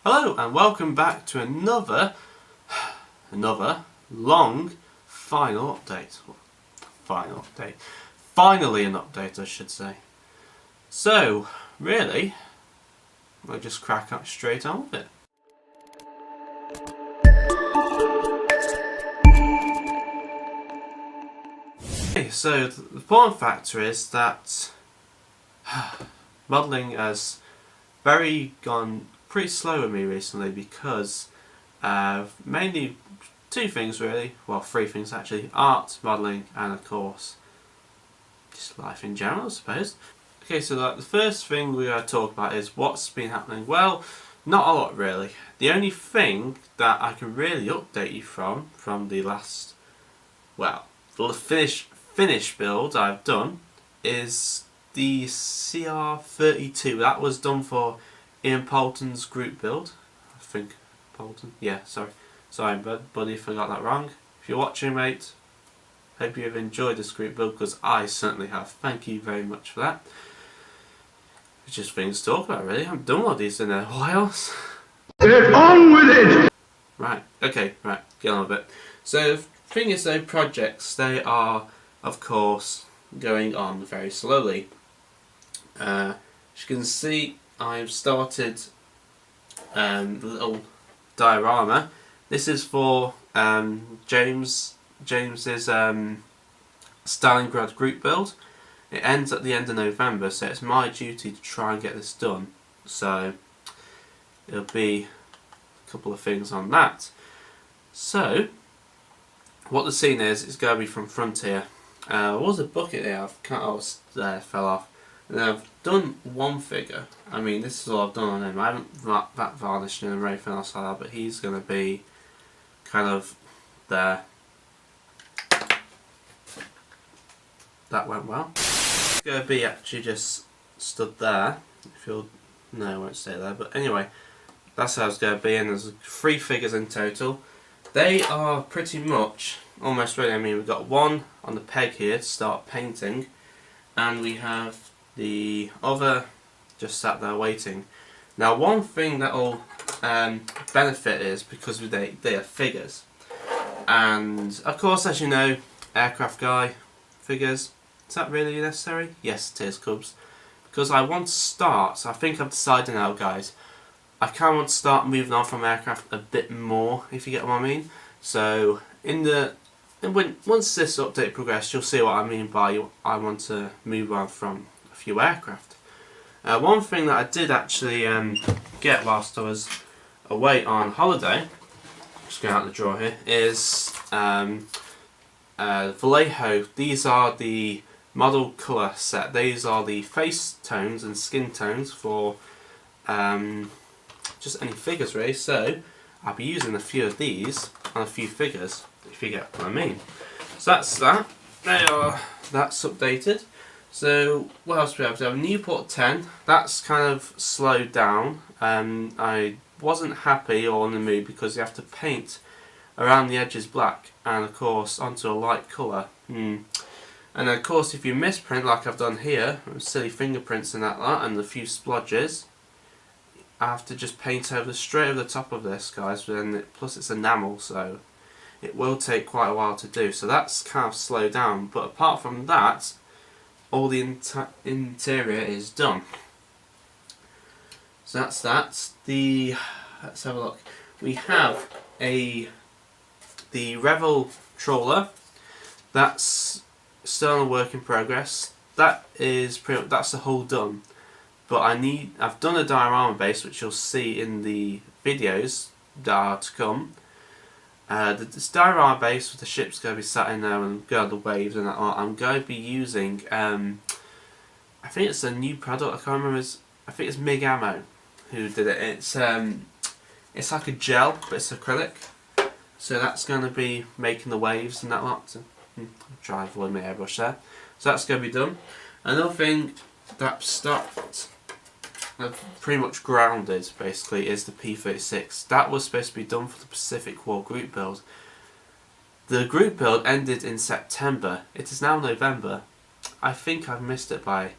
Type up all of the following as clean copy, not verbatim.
Hello and welcome back to another long final update. Finally an update, I should say. So, really, we'll just crack up straight on with it. Okay, so the important factor is that modelling has gone pretty slow with me recently because mainly two things really, well three things actually: art, modelling and of course just life in general, I suppose. Okay, so the first thing we're going to talk about is what's been happening. Well, not a lot really. The only thing that I can really update you from the last, well, the finished build I've done is the CR32. That was done for Ian Poulton's group build. I think Poulton. Yeah, sorry, buddy, if I got that wrong. If you're watching, mate, hope you have enjoyed this group build because I certainly have. Thank you very much for that. It's just things to talk about, really. I haven't done one of these in a while. Get on with it! Right. Okay. Right. Get on with it. So, the thing is, though, projects, they are, of course, going on very slowly. As you can see, I've started the little diorama. This is for James's Stalingrad group build. It ends at the end of November, so it's my duty to try and get this done. So it'll be a couple of things on that. So what the scene is going to be from Frontier. There was a bucket there, fell off. And I've done one figure. I mean, this is all I've done on him. I haven't that varnished him or anything else like that, but he's going to be kind of there. That went well. It's going to be actually just stood there. If you'll, no, I won't stay there. But anyway, that's how it's going to be. And there's 3 figures in total. They are pretty much almost ready. I mean, we've got one on the peg here to start painting, and we have the other just sat there waiting. Now, one thing that'll benefit is because they are figures, and of course, as you know, aircraft guy figures. Is that really necessary? Yes, it is, Cubs. Because I want to start. So I think I've decided now, guys. I kind of want to start moving on from aircraft a bit more, if you get what I mean. So once this update progresses, you'll see what I mean by I want to move on from a few aircraft. One thing that I did actually get whilst I was away on holiday, just going out the drawer here, is Vallejo. These are the model colour set. These are the face tones and skin tones for just any figures really. So I'll be using a few of these on a few figures, if you get what I mean. So that's that. That's updated. So what else do we have? We have Newport 10. That's kind of slowed down. I wasn't happy or in the mood because you have to paint around the edges black and of course onto a light colour. And of course if you misprint like I've done here, silly fingerprints and that lot, and a few splodges, I have to just paint straight over the top of this, guys. Plus it's enamel, so it will take quite a while to do. So that's kind of slowed down. But apart from that, all the interior is done. So that's that. Let's have a look. We have the Revel trawler. That's still a work in progress. That is that's the whole done. But I've done a diorama base, which you'll see in the videos that are to come. This diorama base with the ship's going to be sat in there and go on the waves and that. I'm going to be using, I think it's a new product. I can't remember. I think it's MIG Ammo who did it. It's like a gel, but it's acrylic. So that's going to be making the waves and that lot. So, try to avoid my airbrush there. So that's going to be done. Another thing that stopped, pretty much grounded basically, is the P36. That was supposed to be done for the Pacific War group build. The group build ended in September. It is now November. I think I've missed it by,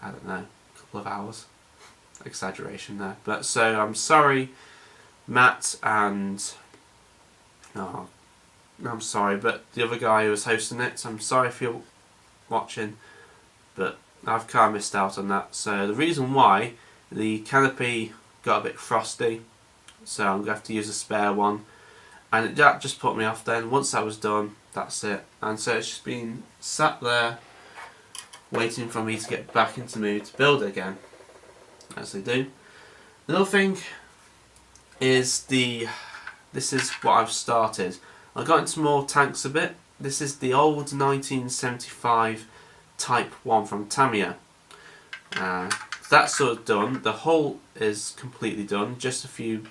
I don't know, a couple of hours. Exaggeration there. But so I'm sorry Matt and oh, I'm sorry, but the other guy who was hosting it. So I'm sorry if you're watching, but I've kind of missed out on that. So the reason why, the canopy got a bit frosty, so I'm going to have to use a spare one, and that just put me off then. Once that was done, that's it. And so it's just been sat there waiting for me to get back into the mood to build it again, as they do. Another thing is this is what I've started. I got into more tanks a bit. This is the old 1975 Type 1 from Tamiya. That's sort of done. The hull is completely done. Just a few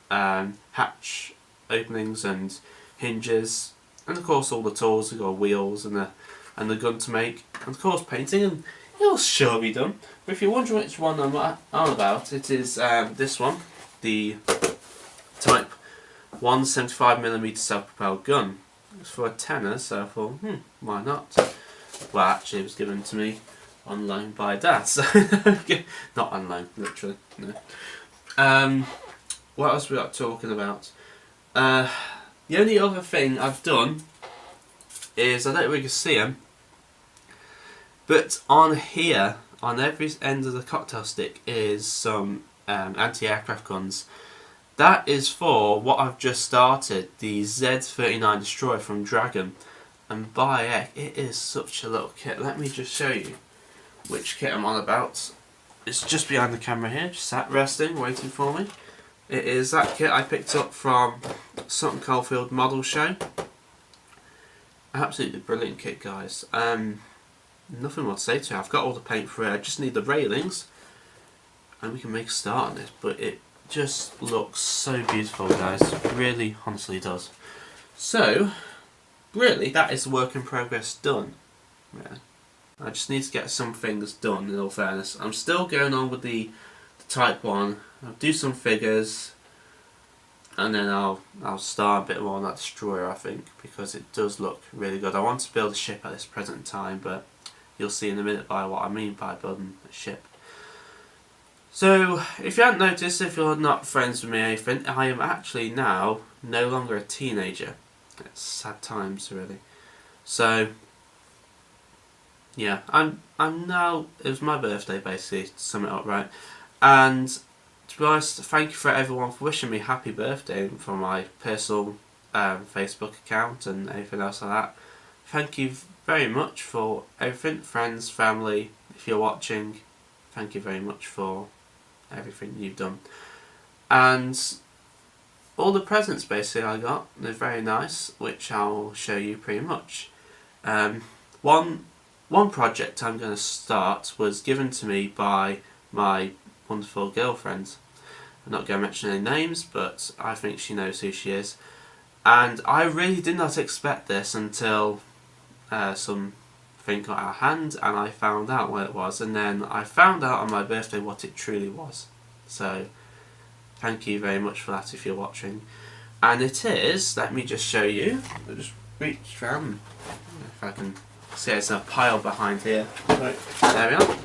hatch openings and hinges, and of course all the tools. We've got wheels and the gun to make, and of course painting, and it'll sure be done. But if you're wondering which one I'm on about, it is this one, the Type 1 75mm self-propelled gun. It's for a tenner, so I thought, why not? Well, actually, it was given to me on loan by Dad, so not on loan, literally. No. What else we got talking about? The only other thing I've done is, I don't know if you can see them, but on here, on every end of the cocktail stick, is some anti-aircraft guns. That is for what I've just started, the Z39 Destroyer from Dragon. And by heck, it is such a little kit. Let me just show you which kit I'm on about. It's just behind the camera here, just sat resting, waiting for me. It is that kit I picked up from Sutton Coldfield Model Show. Absolutely brilliant kit, guys. Nothing more to say to it. I've got all the paint for it. I just need the railings, and we can make a start on this. But it just looks so beautiful, guys. It really, honestly does. So, really, that is the work in progress done. Yeah. I just need to get some things done, in all fairness. I'm still going on with the Type 1. I'll do some figures, and then I'll start a bit more on that Destroyer, I think, because it does look really good. I want to build a ship at this present time, but you'll see in a minute by what I mean by building a ship. So, if you haven't noticed, if you're not friends with me or anything, I am actually now no longer a teenager. It's sad times, really. So, yeah, I'm now, it was my birthday basically, to sum it up right. And to be honest, thank you for everyone for wishing me happy birthday from my personal Facebook account and everything else like that. Thank you very much for everything, friends, family, if you're watching, thank you very much for everything you've done. And all the presents basically I got, they're very nice, which I'll show you pretty much. One project I'm going to start was given to me by my wonderful girlfriend. I'm not going to mention any names, but I think she knows who she is. And I really did not expect this until something got out of hand and I found out what it was, and then I found out on my birthday what it truly was. So thank you very much for that if you're watching. And it is, let me just show you, I'll just reach around if I can see. It's a pile behind here. Right, there we are.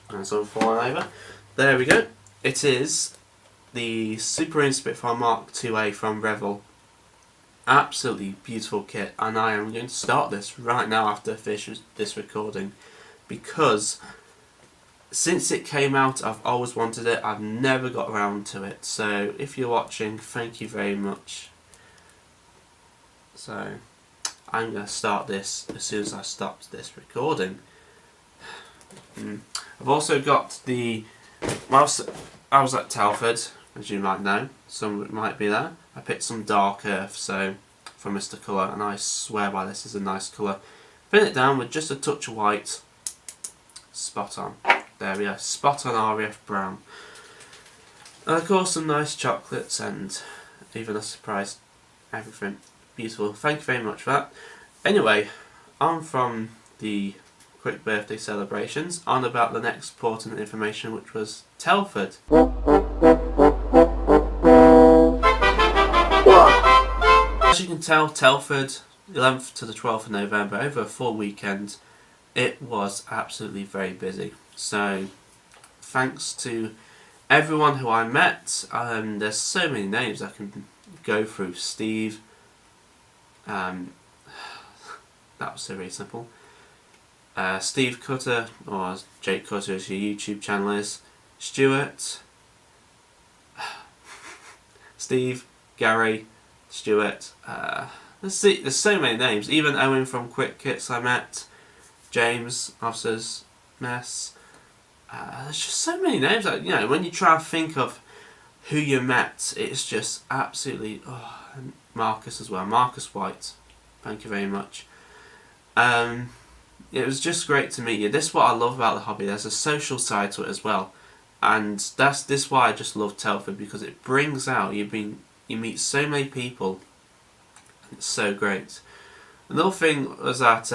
And some falling over. There we go. It is the Super Marine Spitfire Mark IIA from Revell. Absolutely beautiful kit, and I am going to start this right now after I finish this recording, because since it came out I've always wanted it. I've never got around to it, so if you're watching, thank you very much. So I'm going to start this as soon as I stop this recording. I've also got the, whilst I was at Telford, as you might know, some might be there, I picked some dark earth, so from Mr. Colour, and I swear by this is a nice colour. Thin it down with just a touch of white. Spot on. There we are, spot on RAF brown. And of course some nice chocolates and even a surprise, everything. Beautiful. Thank you very much for that. Anyway, on from the quick birthday celebrations, on about the next important information, which was Telford. As you can tell, Telford, 11th to the 12th of November, over a full weekend, it was absolutely very busy. So, thanks to everyone who I met, there's so many names I can go through. Steve, that was so very simple. Steve Cutter, or Jake Cutter as your YouTube channel is. Stuart, Steve, Gary, Stuart. There's so many names. Even Owen from Quick Kits I met. James, Officers, Mess. There's just so many names that, you know, when you try to think of who you met, it's just absolutely... Oh, and Marcus as well. Marcus White. Thank you very much. It was just great to meet you. This is what I love about the hobby. There's a social side to it as well. And this is why I just love Telford, because it brings out... You meet so many people. And it's so great. Another thing was that...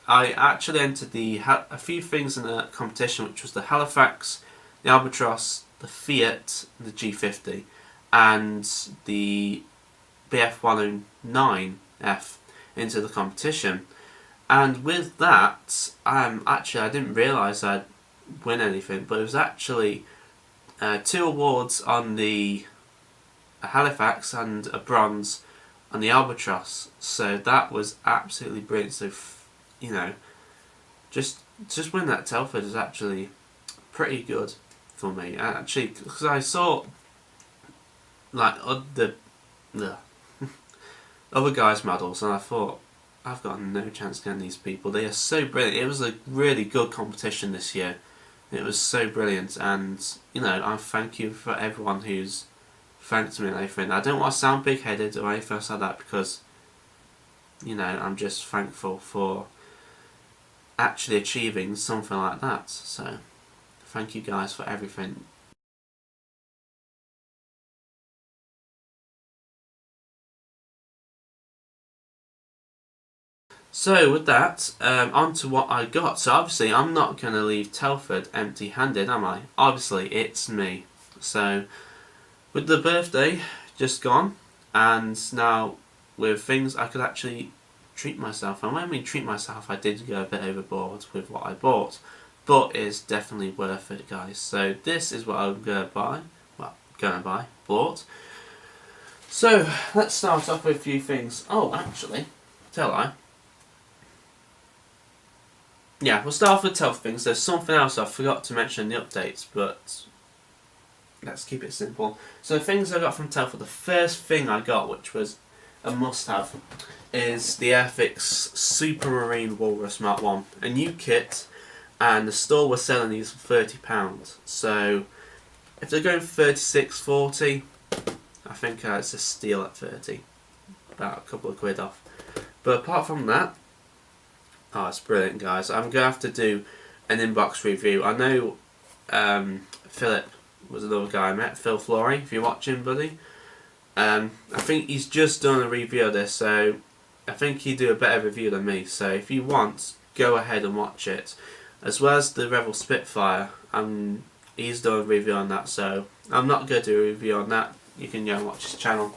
I actually entered a few things in the competition, which was the Halifax, the Albatross, the Fiat, the G50, and the BF109F into the competition. And with that, actually I didn't realise I'd win anything, but it was actually 2 awards on the Halifax and a bronze on the Albatross. So that was absolutely brilliant. So, you know, just win that Telford is actually pretty good for me. Actually, because I saw like the other guys' medals, and I thought, I've got no chance getting these people. They are so brilliant. It was a really good competition this year. It was so brilliant, and you know, I thank you for everyone who's thanked me and everything. I don't want to sound big-headed or anything like that, because, you know, I'm just thankful for actually achieving something like that. So thank you guys for everything. So with that, on to what I got. So obviously I'm not going to leave Telford empty-handed, am I? Obviously it's me. So with the birthday just gone, and now with things I could actually treat myself, and when I mean treat myself, I did go a bit overboard with what I bought, but it's definitely worth it, guys. So this is what I'm gonna buy. Well, bought. So let's start off with a few things. Oh, actually, tell I. Yeah, we'll start off with Telford things. There's something else I forgot to mention in the updates, but let's keep it simple. So the things I got from Telford, the first thing I got, which was a must-have, is the Airfix Supermarine Walrus Mark 1. A new kit, and the store was selling these for £30. So if they're going for $36.40, I think it's a steal at 30. About a couple of quid off. But apart from that, oh, it's brilliant, guys. I'm going to have to do an inbox review. I know Philip was another guy I met, Phil Flory, if you're watching, buddy. I think he's just done a review of this, so I think he'd do a better review than me. So if you want, go ahead and watch it. As well as the Rebel Spitfire, he's done a review on that, so I'm not going to do a review on that. You can go and watch his channel.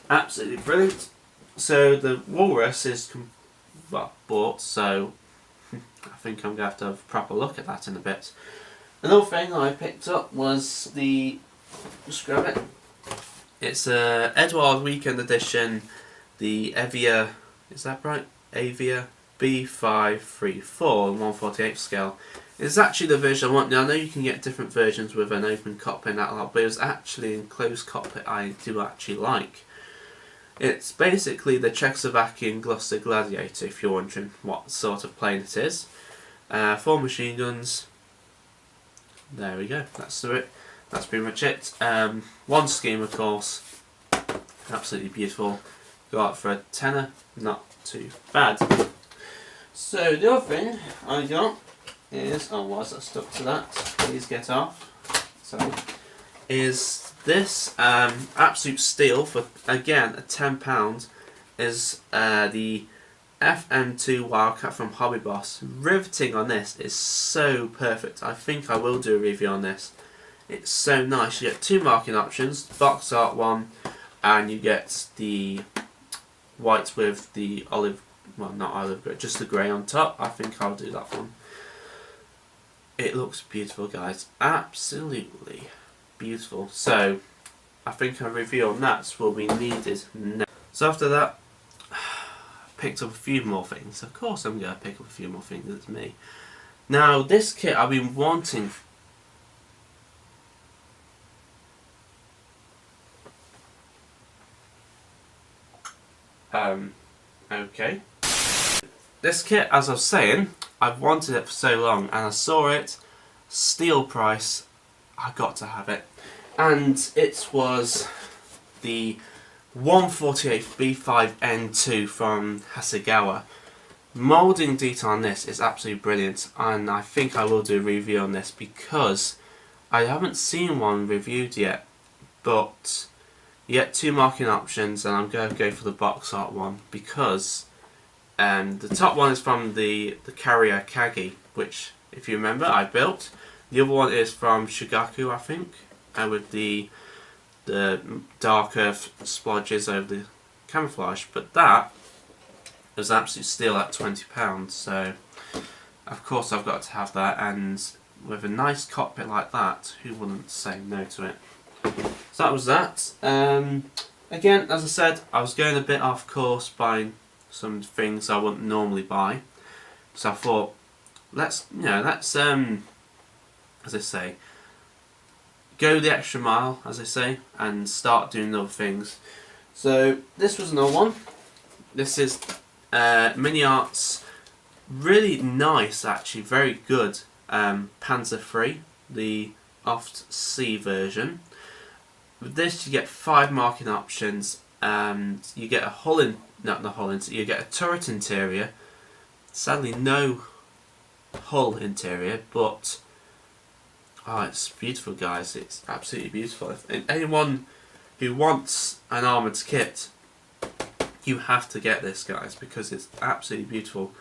Absolutely brilliant. So the Walrus is bought, so I think I'm going to have a proper look at that in a bit. Another thing I picked up was just grab it. It's a Edouard Weekend Edition, the Evia, is that right? Avia B534 on 1/48 scale. It's actually the version I want. Now I know you can get different versions with an open cockpit and that lot, but it was actually in closed cockpit I do actually like. It's basically the Czechoslovakian Gloucester Gladiator, if you're wondering what sort of plane it is. 4 machine guns. There we go, that's it. That's pretty much it. One scheme, of course. Absolutely beautiful. Got it for a tenner. Not too bad. So the other thing I got is, oh, why is that stuck to that? Please get off. So, is this absolute steal for, again, £10, is the FM2 Wildcat from Hobby Boss. Riveting on this is so perfect. I think I will do a review on this. It's so nice. You get 2 marking options, box art one, and you get the white with the olive, well, not olive grey, just the grey on top. I think I'll do that one. it looks beautiful, guys. Absolutely beautiful. So I think a review on that will be needed now. So after that, picked up a few more things. Of course I'm going to pick up a few more things, it's me. Now this kit I've been wanting. Okay. This kit, as I was saying, I've wanted it for so long, and I saw it, steal price, I got to have it. And it was the 148 B5N2 from Hasegawa. Moulding detail on this is absolutely brilliant, and I think I will do a review on this because I haven't seen one reviewed yet, but you get 2 marking options, and I'm going to go for the box art one because the top one is from the carrier Kagi, which, if you remember, I built. The other one is from Shigaku, I think, with the darker splodges over the camouflage. But that was absolute steal at £20, so of course I've got to have that, and with a nice cockpit like that, who wouldn't say no to it? So that was that. Again, as I said, I was going a bit off course buying some things I wouldn't normally buy, so I thought let's as I say, go the extra mile, as I say, and start doing other things. So this was another one. This is MiniArts, really nice actually, very good. Panzer III, the Oft C version. With this you get 5 marking options, and you get a hull in, not the hull, you get a turret interior. Sadly no hull interior, but oh, it's beautiful, guys. It's absolutely beautiful. If anyone who wants an armoured kit, you have to get this, guys, because it's absolutely beautiful.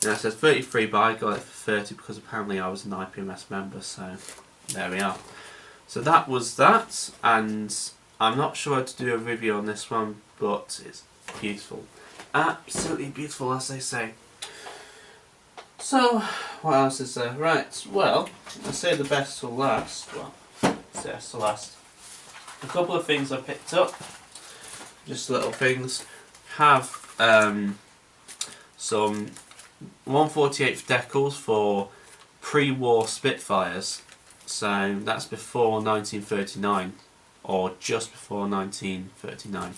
Now it says 33, but I got it for 30 because apparently I was an IPMS member, so there we are. So that was that, and I'm not sure how to do a review on this one, but it's beautiful. Absolutely beautiful, as they say. So, what else is there? Right, well, I say the best till last. Well, say that's the last. A couple of things I picked up, just little things. Have some 1/48 decals for pre-war Spitfires. So that's before 1939, or just before 1939.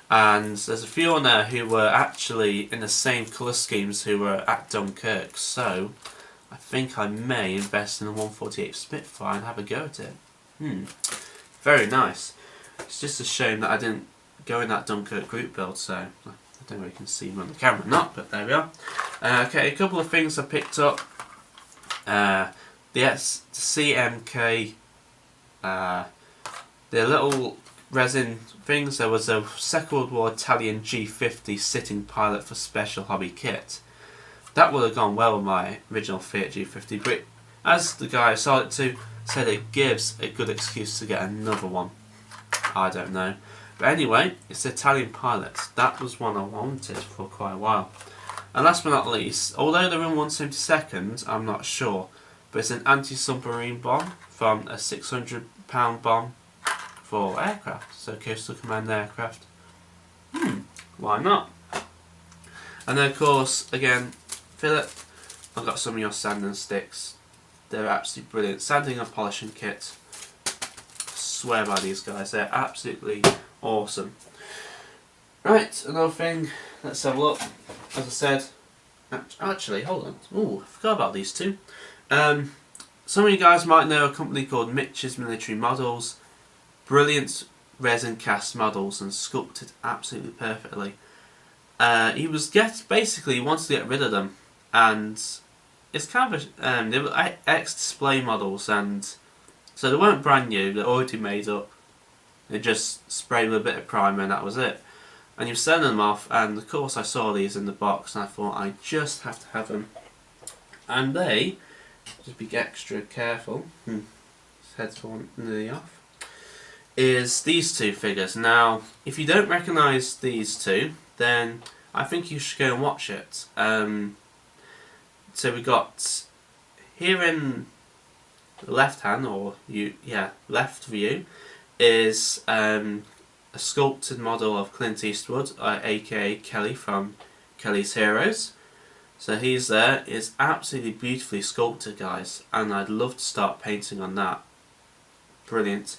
And there's a few on there who were actually in the same colour schemes who were at Dunkirk, so I think I may invest in a 1/48 Spitfire and have a go at it. Very nice. It's just a shame that I didn't go in that Dunkirk group build, so I don't know if you can see me on the camera or not, but there we are. Okay, a couple of things I picked up. The CMK, the little resin things. There was a Second World War Italian G50 sitting pilot for special hobby kit. That would have gone well with my original Fiat G50, but as the guy I sold it to said, it gives a good excuse to get another one. I don't know. But anyway, it's the Italian pilot. That was one I wanted for quite a while. And last but not least, although they're in 1/72, I'm not sure, but it's an anti-submarine bomb from a 600-pound bomb for aircraft, so coastal command aircraft. Why not? And then of course, again, Philip, I've got some of your sanding sticks. They're absolutely brilliant. Sanding and polishing kit. Swear by these guys, they're absolutely awesome. Right, another thing, let's have a look. As I said, actually, hold on. Ooh, I forgot about these two. Some of you guys might know a company called Mitch's Military Models. Brilliant resin cast models and sculpted absolutely perfectly. He basically wanted to get rid of them, and it's kind of they were ex-display models, and so they weren't brand new. They're already made up. They just sprayed with a bit of primer and that was it. And you send them off, and of course I saw these in the box and I thought I just have to have them. And they, just be extra careful. Head's falling nearly off. Is these two figures. Now, if you don't recognise these two, then I think you should go and watch it. So we got here in the left hand, or left view, is a sculpted model of Clint Eastwood, aka Kelly from Kelly's Heroes. So he's there. It's absolutely beautifully sculpted, guys, and I'd love to start painting on that. Brilliant.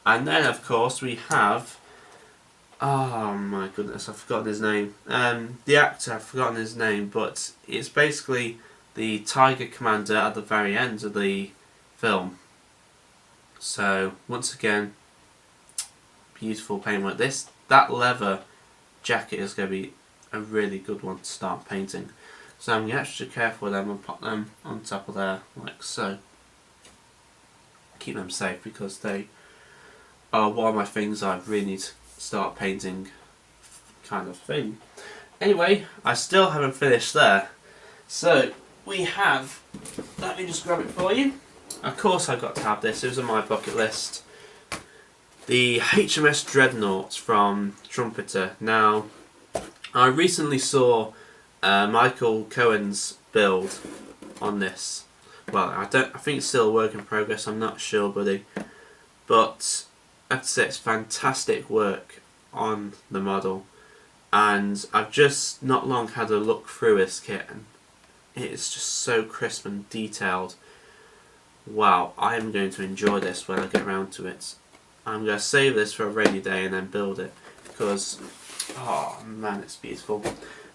And then of course we have, oh my goodness, I've forgotten his name. The actor, I've forgotten his name, but it's basically the Tiger Commander at the very end of the film. So once again, beautiful paintwork. That leather jacket is going to be a really good one to start painting. So I'm going to be extra careful with them and put them on top of there, like so. Keep them safe because they are one of my things I really need to start painting, kind of thing. Anyway, I still haven't finished there. So we have, let me just grab it for you. Of course I've got to have this, it was on my bucket list. The HMS Dreadnought from Trumpeter. Now, I recently saw Michael Cohen's build on this. Well, I think it's still a work in progress, I'm not sure, buddy. But I have to say it's fantastic work on the model. And I've just not long had a look through this kit, and it is just so crisp and detailed. Wow, I am going to enjoy this when I get around to it. I'm going to save this for a rainy day and then build it, because, oh man, it's beautiful.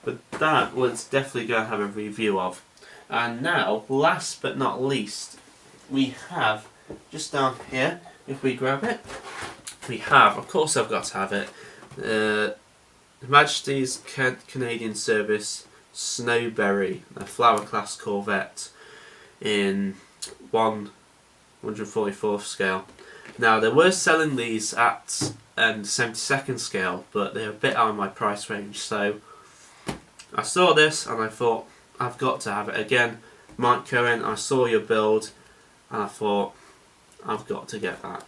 But that was definitely going to have a review of. And now, last but not least, we have, just down here, if we grab it, we have, of course I've got to have it, Majesties Canadian Service Snowberry, a flower class corvette in 144th scale. Now they were selling these at 72nd scale, but they're a bit out of my price range, so I saw this and I thought I've got to have it. Again, Mike Cohen, I saw your build and I thought I've got to get that.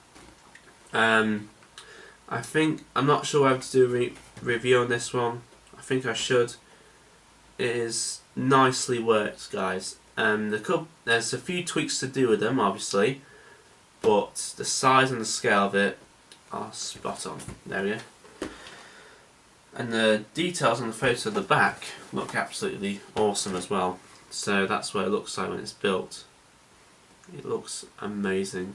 I think, I'm not sure how to do a review on this one. I think I should. It is nicely worked, guys. There's a few tweaks to do with them, obviously, but the size and the scale of it are spot on. There we go. And the details on the photo of the back look absolutely awesome as well. So that's what it looks like when it's built. It looks amazing.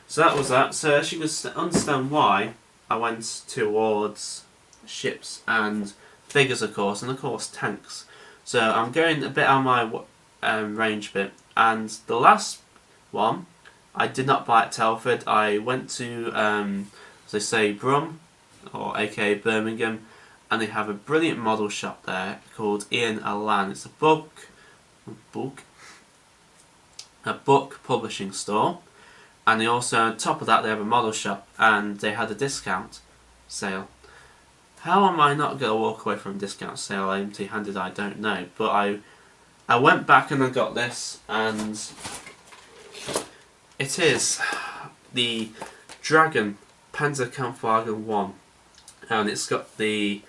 So that was that. So as you can understand why I went towards ships and figures, of course, and of course tanks. So I'm going a bit on my range bit. And the last one I did not buy at Telford. I went to, as they say, Brum, or aka Birmingham, and they have a brilliant model shop there called Ian Allan. It's a book publishing store, and they also, on top of that, they have a model shop, and they had a discount sale. How am I not going to walk away from a discount sale empty-handed? I don't know, but I went back and I got this, and it is the Dragon Panzerkampfwagen 1, and it's got the,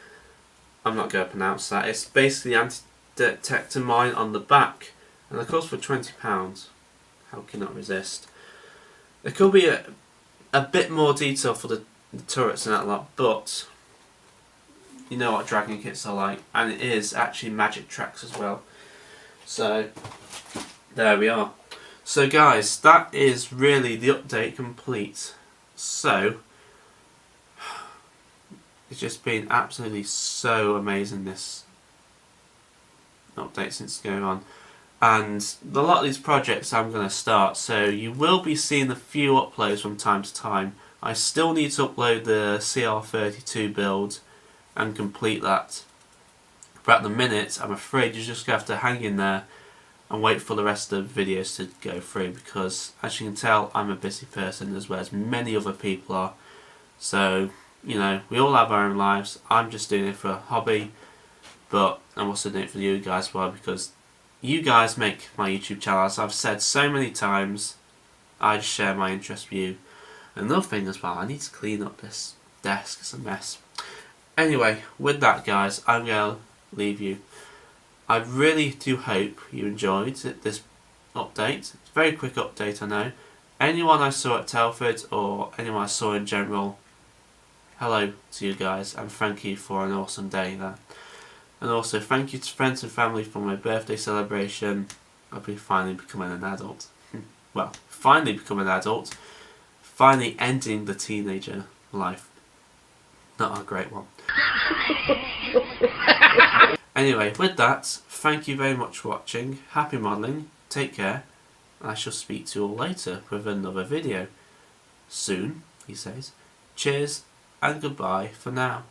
I'm not going to pronounce that, it's basically anti-detector mine on the back, and of course for £20, how can you not resist? There could be a bit more detail for the turrets and that lot, but you know what Dragon kits are like, and it is actually magic tracks as well. So there we are. So guys, that is really the update complete. So it's just been absolutely so amazing, this update since going on. And a lot of these projects I'm going to start, so you will be seeing a few uploads from time to time. I still need to upload the CR32 build and complete that. But at the minute, I'm afraid you're just going to have to hang in there and wait for the rest of the videos to go through, because as you can tell, I'm a busy person as well as many other people are. So, you know, we all have our own lives. I'm just doing it for a hobby, but I'm also doing it for you guys as well, because you guys make my YouTube channel. As I've said so many times, I just share my interest with you. Another thing as well, I need to clean up this desk, it's a mess. Anyway, with that guys, I'm going to leave you. I really do hope you enjoyed this update. Very quick update, I know. Anyone I saw at Telford, or anyone I saw in general, hello to you guys, and thank you for an awesome day there. And also thank you to friends and family for my birthday celebration. I'll be finally becoming an adult. Well, finally becoming an adult. Finally ending the teenager life. Not a great one. Anyway, with that, thank you very much for watching. Happy modelling. Take care. I shall speak to you all later with another video. Soon, he says. Cheers and goodbye for now.